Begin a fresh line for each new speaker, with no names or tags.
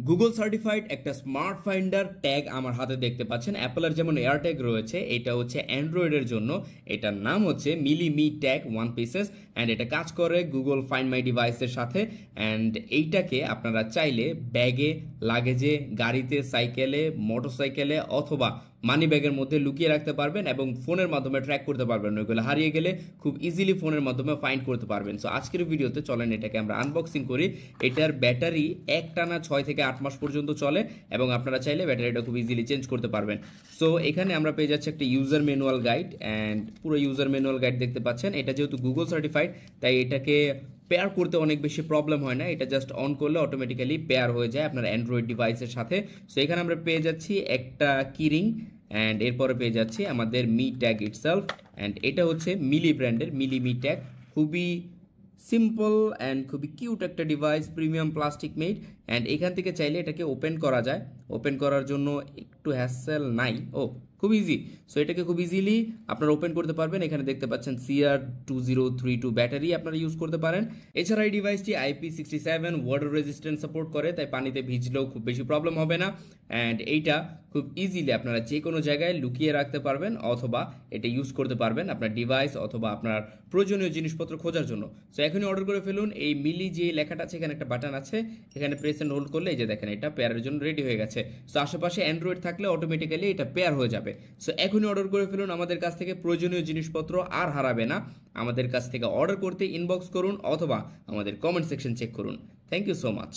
Google certified একটা smart finder tag আমার হাতে দেখতে পাচ্ছেন। অ্যাপলের যেমন এয়ার ট্যাগ রয়েছে, এটা হচ্ছে অ্যান্ড্রয়েডের জন্য। এটার নাম হচ্ছে মিলি মি ট্যাগ 1 পিসেস অ্যান্ড এটা কাজ করে গুগল ফাইন্ড মাই ডিভাইসের সাথে। অ্যান্ড এইটাকে আপনারা চাইলে ব্যাগে, লাগেজে, গাড়িতে, সাইকেলে, মোটরসাইকেলে অথবা মানি ব্যাগের মধ্যে লুকিয়ে রাখতে পারবেন এবং ফোনের মাধ্যমে ট্র্যাক করতে পারবেন। ওইগুলো হারিয়ে গেলে খুব ইজিলি ফোনের মাধ্যমে ফাইন্ড করতে পারবেন। সো আজকের ভিডিওতে চলেন এটাকে আমরা আনবক্সিং করি। এটার ব্যাটারি একটানা 6 থেকে 8 মাস পর্যন্ত চলে এবং আপনারা চাইলে ব্যাটারিটা খুব ইজিলি চেঞ্জ করতে পারবেন। সো এখানে আমরা পেয়ে যাচ্ছি একটা ইউজার ম্যানুয়াল গাইড অ্যান্ড পুরো ইউজার ম্যানুয়াল গাইড দেখতে পাচ্ছেন। এটা যেহেতু গুগল সার্টিফাইড তাই এটাকে পেয়ার করতে অনেক বেশি প্রবলেম হয় না। এটা জাস্ট অন করলে অটোমেটিক্যালি পেয়ার হয়ে যায় আপনার অ্যান্ড্রয়েড ডিভাইসের সাথে। সো এখানে আমরা পেয়ে যাচ্ছি একটা কিরিং অ্যান্ড এরপরে পেয়ে যাচ্ছি আমাদের মি ট্যাগ ইটসেলফ অ্যান্ড এটা হচ্ছে মিলি ব্র্যান্ডের মিলি মি ট্যাগ। খুবই সিম্পল অ্যান্ড খুবই কিউট একটা device, premium plastic made. And এখান থেকে চাইলে এটাকে ওপেন করা যায়। ওপেন করার জন্য একটু হ্যাসেল নাই, খুব ইজি। সো এটাকে খুব ইজিলি আপনারা ওপেন করতে পারবেন। এখানে দেখতে পাচ্ছেন CR2032 ব্যাটারি আপনারা ইউজ করতে পারেন। এছাড়া এই ডিভাইসটি IP67 ওয়াটার রেজিস্ট্যান্স সাপোর্ট করে, তাই পানিতে ভিজলেও খুব বেশি প্রবলেম হবে না। অ্যান্ড এইটা খুব ইজিলি আপনারা যে কোনো জায়গায় লুকিয়ে রাখতে পারবেন অথবা এটা ইউজ করতে পারবেন আপনার ডিভাইস অথবা আপনার প্রয়োজনীয় জিনিসপত্র খোঁজার জন্য। সো এখনই অর্ডার করে ফেলুন। এই মিলি যে লেখাটা আছে এখানে একটা বাটন আছে, এখানে প্রেস এন্ড হোল্ড করলে এই যে দেখেন এটা পেয়ারের জন্য রেডি হয়ে গেছে। সো আশেপাশে অ্যান্ড্রয়েড থাকলে অটোমেটিক্যালি এটা পেয়ার হয়ে যাবে। সো এখনই অর্ডার করে ফেলুন। আমাদের কাছ থেকে প্রয়োজনীয় জিনিসপত্র আর হারাবে না। আমাদের কাছ থেকে অর্ডার করতে ইনবক্স করুন অথবা আমাদের কমেন্ট সেকশন চেক করুন। Thank you so much.